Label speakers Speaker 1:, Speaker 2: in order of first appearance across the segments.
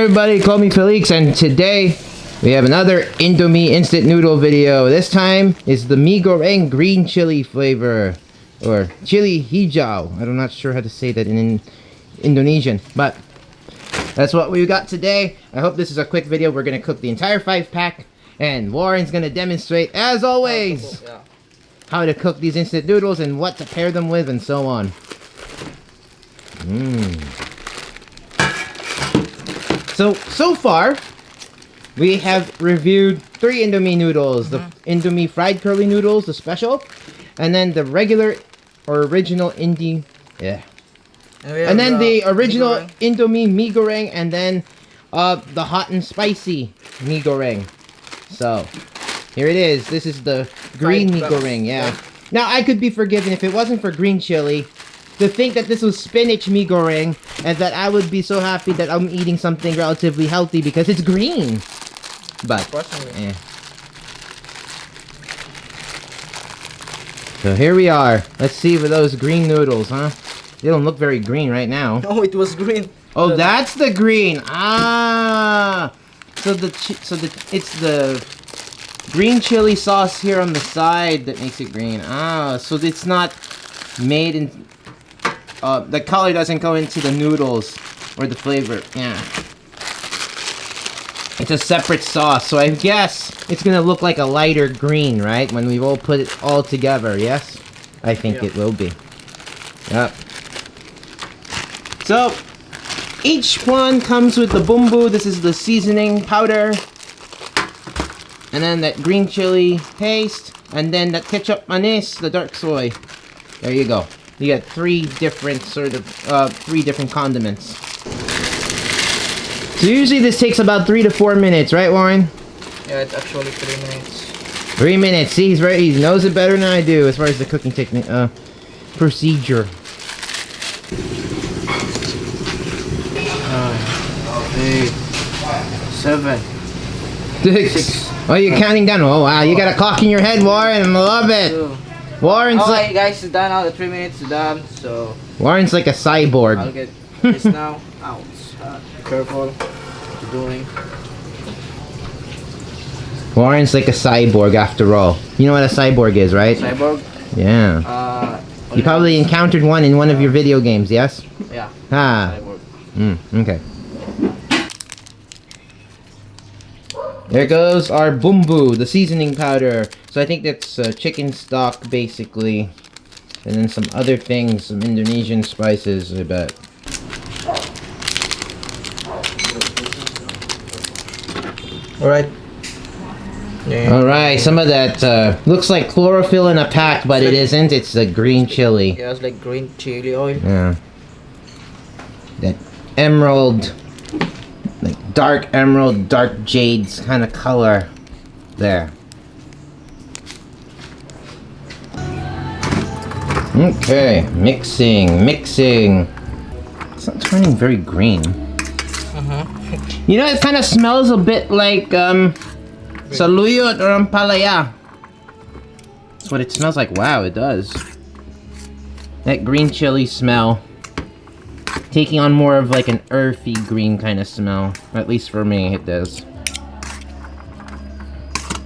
Speaker 1: everybody, call me Félix, and today we have another Indomie instant noodle video. This time is the Goreng green chili flavor, or Cili Hijau. I'm not sure how to say that in Indonesian, but that's what we got today. I hope this is a quick video. We're gonna cook the entire 5-pack, and Warren's gonna demonstrate, as always, how to cook these instant noodles and what to pair them with and so on. So far, we have reviewed 3 Indomie noodles. The Indomie fried curly noodles, the special, and then the regular or original Indomie, and then the original Indomie mee goreng, and then the hot and spicy mee goreng. So, here it is. This is the green mee goreng, Now, I could be forgiven if it wasn't for green chili. To think that this was spinach mee goreng, and that I would be so happy that I'm eating something relatively healthy because it's green. But, So here we are. Let's see with those green noodles, huh? They don't look very green right now.
Speaker 2: Oh, it was green.
Speaker 1: Oh, that's the green. Ah, so it's the green chili sauce here on the side that makes it green. Ah, so it's not made in. The color doesn't go into the noodles or the flavor. Yeah. It's a separate sauce, so I guess it's gonna look like a lighter green, right? When we all put it all together, yes? I think it will be. Yep. So, each one comes with the bumbu. This is the seasoning powder. And then that green chili paste. And then that ketchup manis, the dark soy. There you go. You got 3 different condiments. So usually this takes about 3 to 4 minutes, right, Warren?
Speaker 2: Yeah, it's actually 3 minutes.
Speaker 1: 3 minutes. See, he's right. He knows it better than I do as far as the cooking technique, procedure.
Speaker 2: 8, 7,
Speaker 1: 6. Oh, you're counting down. Oh, wow. You got a clock in your head, Warren. I love it.
Speaker 2: 2.
Speaker 1: Warren's
Speaker 2: okay, guys, it's done now. The 3 minutes is done. So
Speaker 1: Warren's like a cyborg.
Speaker 2: I'll get this now out. Careful what you're doing.
Speaker 1: Warren's like a cyborg after all. You know what a cyborg is, right?
Speaker 2: Cyborg?
Speaker 1: Yeah. You probably encountered one in one of your video games, yes?
Speaker 2: Yeah.
Speaker 1: Ah.
Speaker 2: Cyborg.
Speaker 1: Okay. There goes our bumbu, the seasoning powder. So I think that's chicken stock, basically. And then some other things, some Indonesian spices, I bet.
Speaker 2: Alright.
Speaker 1: Alright, some of that looks like chlorophyll in a pack, but it isn't. It's the green chili.
Speaker 2: Yeah, it's like green chili oil.
Speaker 1: Yeah. That emerald, like dark emerald, dark jades kind of color there. Okay, mixing. It's not turning very green. You know, it kind of smells a bit like saluyot or ampalaya. That's what it smells like. Wow, it does. That green chili smell. Taking on more of like an earthy green kind of smell. At least for me, it does.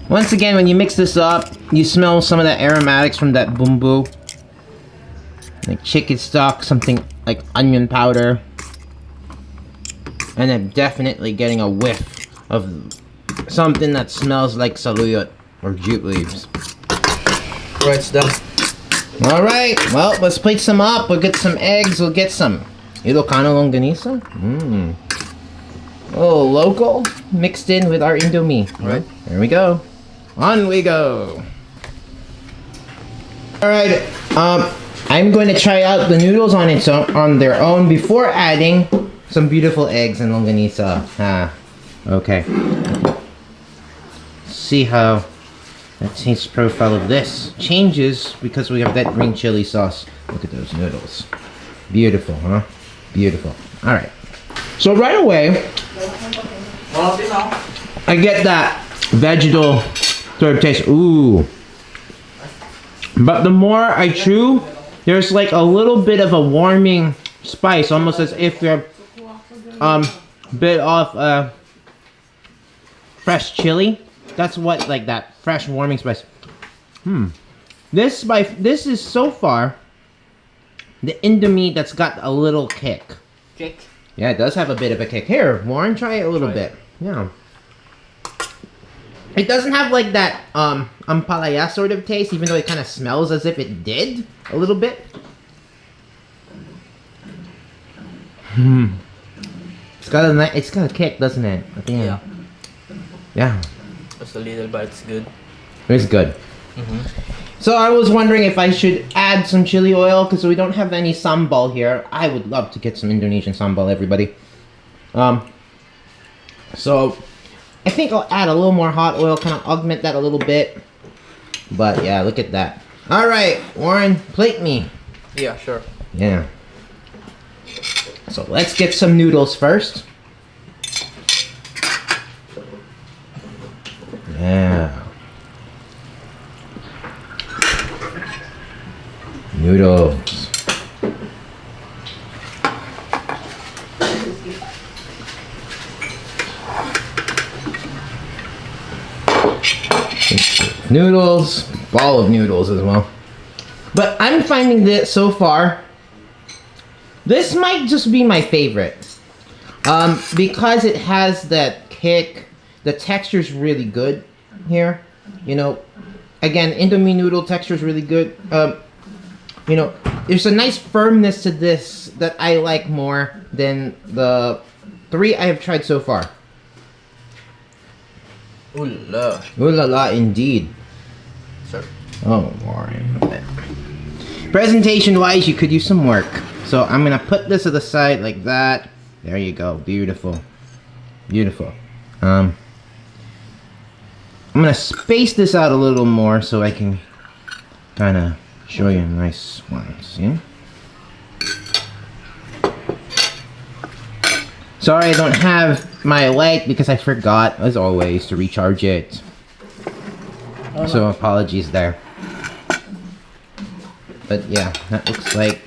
Speaker 1: Once again, when you mix this up, you smell some of the aromatics from that bumbu. Like chicken stock, something like onion powder. And I'm definitely getting a whiff of something that smells like saluyot or jute leaves.
Speaker 2: Right, it's done.
Speaker 1: Alright, well, let's plate some up. We'll get some eggs. We'll get some Ilocano longganisa. Oh, local mixed in with our Indomie. Right, there we go. On we go. Alright, I'm going to try out the noodles on their own before adding some beautiful eggs and longganisa. Okay. See how that taste profile of this changes because we have that green chili sauce. Look at those noodles. Beautiful, huh? Beautiful. Alright. So right away, I get that vegetal sort of taste. Ooh. But the more I chew, there's like a little bit of a warming spice, almost as if you're bit of fresh chili. That's what, like that fresh warming spice. This is so far the Indomie that's got a little kick.
Speaker 2: Kick.
Speaker 1: Yeah, it does have a bit of a kick. Here, Warren, try it a little bit. Yeah. It doesn't have like that ampalaya sort of taste, even though it kind of smells as if it did a little bit. It's got a kick, doesn't it? At the end.
Speaker 2: Yeah.
Speaker 1: Yeah.
Speaker 2: Just a little, but it's good.
Speaker 1: It's good. So I was wondering if I should add some chili oil because we don't have any sambal here. I would love to get some Indonesian sambal, everybody. So I think I'll add a little more hot oil, kind of augment that a little bit. But yeah, look at that. All right, Warren, plate me.
Speaker 2: Yeah, sure.
Speaker 1: Yeah. So let's get some noodles first. Yeah. Noodles. Noodles, ball of noodles as well. But I'm finding that so far, this might just be my favorite. Because it has that kick, the texture's really good here. You know, again, Indomie noodle texture is really good. You know, there's a nice firmness to this that I like more than the 3 I have tried so far.
Speaker 2: Ooh la.
Speaker 1: Ooh la la, indeed.
Speaker 2: Sir.
Speaker 1: Oh, Warren. Presentation-wise, you could use some work. So I'm gonna put this to the side like that. There you go. Beautiful. Beautiful. I'm gonna space this out a little more so I can kind of show you a nice one. See? Sorry I don't have my light because I forgot, as always, to recharge it.
Speaker 2: Oh,
Speaker 1: So
Speaker 2: no.
Speaker 1: apologies there. But yeah, that looks like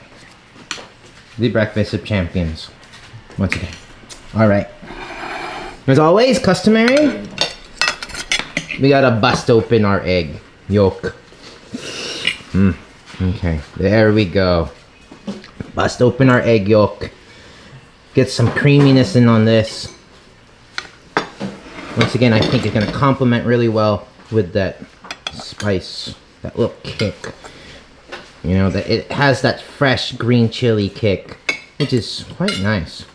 Speaker 1: the breakfast of champions. Once again. Alright. As always, customary, we gotta bust open our egg yolk. Okay, there we go. Bust open our egg yolk. Get some creaminess in on this. Once again, I think it's gonna complement really well with that spice, that little kick. You know, that it has that fresh green chili kick, which is quite nice.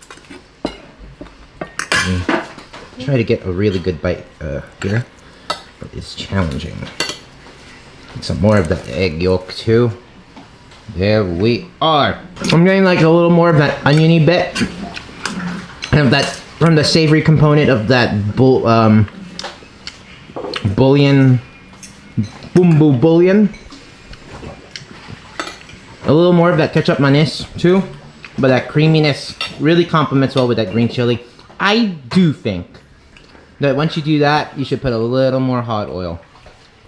Speaker 1: Try to get a really good bite here, but it's challenging. Get some more of that egg yolk too. There we are. I'm getting like a little more of that oniony bit, and of that from the savory component of that bouillon, bumbu bouillon. A little more of that ketchup manis too, but that creaminess really complements well with that green chili. I do think that once you do that, you should put a little more hot oil.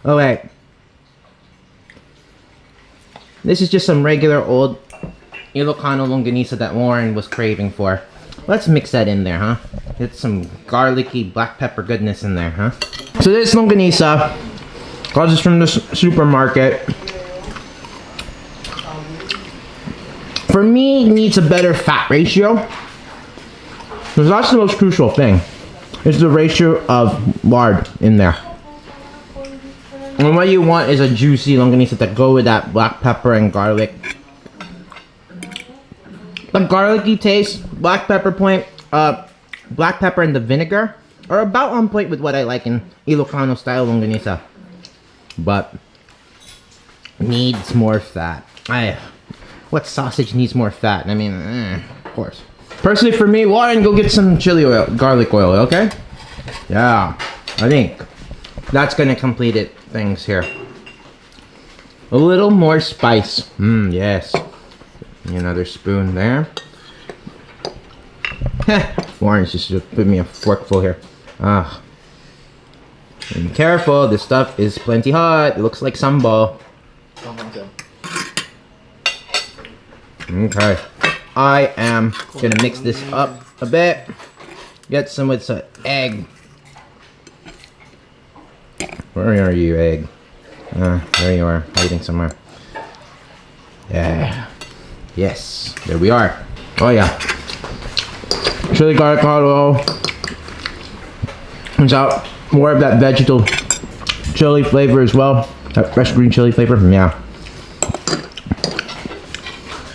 Speaker 1: Oh wait. This is just some regular old Ilocano longganisa that Warren was craving for. Let's mix that in there, huh? Get some garlicky black pepper goodness in there, huh? So this longganisa, got this from the supermarket. For me, it needs a better fat ratio. Because that's the most crucial thing. Is the ratio of lard in there. And what you want is a juicy longganisa to go with that black pepper and garlic. The garlicky taste, black pepper point, black pepper and the vinegar are about on point with what I like in Ilocano style longganisa. But needs more fat. What sausage needs more fat? I mean, of course. Personally, for me, Warren, go get some chili oil, garlic oil, okay? Yeah, I think that's gonna complete it. Things here. A little more spice. Yes. Another spoon there. Warren's just put me a forkful here. Be careful, this stuff is plenty hot. It looks like sambal. Okay. I am gonna mix this up a bit. get some with some egg. Where are you, egg? There you are, hiding somewhere. Yeah. Yes, there we are. Oh yeah. Chili garlic oil. Turns out more of that vegetal chili flavor as well. That fresh green chili flavor. Yeah.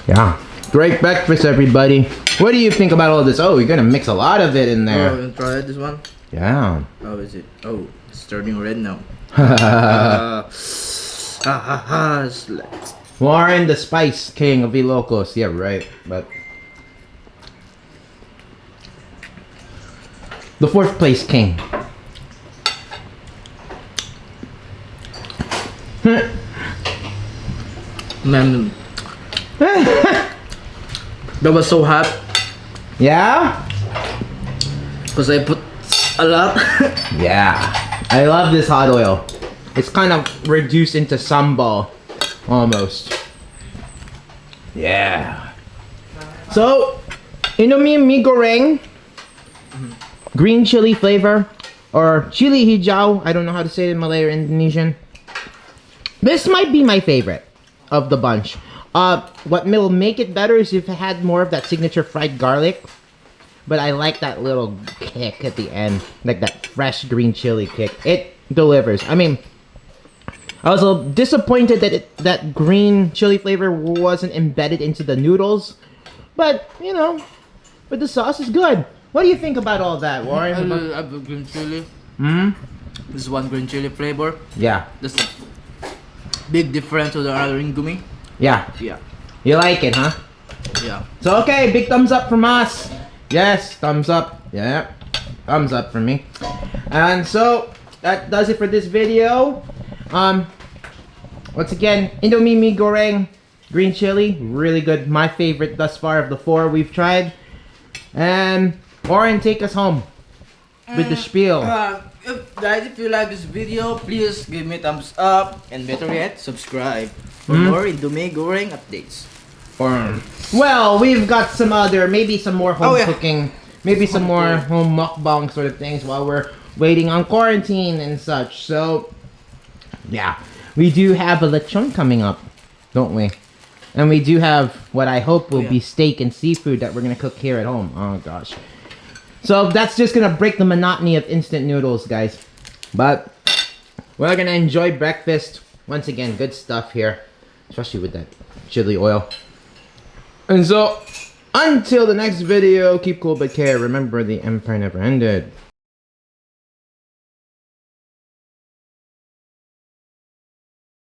Speaker 1: Yeah. Great breakfast, everybody. What do you think about all this? Oh, you're gonna mix a lot of it in there.
Speaker 2: Oh, you try this one?
Speaker 1: Yeah.
Speaker 2: How is it? Oh, it's turning red now.
Speaker 1: Warren, the spice king of Ilocos. Yeah, right. But the 4th place king.
Speaker 2: Man, that was so hot
Speaker 1: Yeah?
Speaker 2: because I put a lot.
Speaker 1: Yeah. I love this hot oil. It's kind of reduced into sambal. Almost. Yeah. So, Indomie mi goreng. Green chili flavor. Or Cili Hijau. I don't know how to say it in Malay or Indonesian. This might be my favorite of the bunch. What will make it better is if it had more of that signature fried garlic. But I like that little kick at the end. Like that fresh green chili kick. It delivers. I mean, I was a little disappointed that that green chili flavor wasn't embedded into the noodles. But, you know, but the sauce is good. What do you think about all that, Warren?
Speaker 2: I love the green chili.
Speaker 1: Hmm?
Speaker 2: This is one green chili flavor.
Speaker 1: Yeah.
Speaker 2: That's a big difference to the other Indomie.
Speaker 1: Yeah.
Speaker 2: Yeah.
Speaker 1: You like it, huh?
Speaker 2: Yeah.
Speaker 1: So, okay, big thumbs up from us. Yes, thumbs up. Yeah, thumbs up from me. And so, that does it for this video. Once again, Indomie mi goreng green chili, really good. My favorite thus far of the 4 we've tried. And Warren, take us home with the spiel.
Speaker 2: If you like this video, please give me a thumbs up and better yet, subscribe for more Indomie Goreng updates.
Speaker 1: Well, we've got some other, maybe some more home cooking, maybe some more
Speaker 2: cooking.
Speaker 1: home mukbang sort of things while we're waiting on quarantine and such. So, yeah, we do have a lechon coming up, don't we? And we do have what I hope will be steak and seafood that we're gonna cook here at home. Oh gosh. So that's just gonna break the monotony of instant noodles, guys. But we're gonna enjoy breakfast. Once again, good stuff here, especially with that chili oil. And so, until the next video, keep cool but care. Remember, the empire never ended.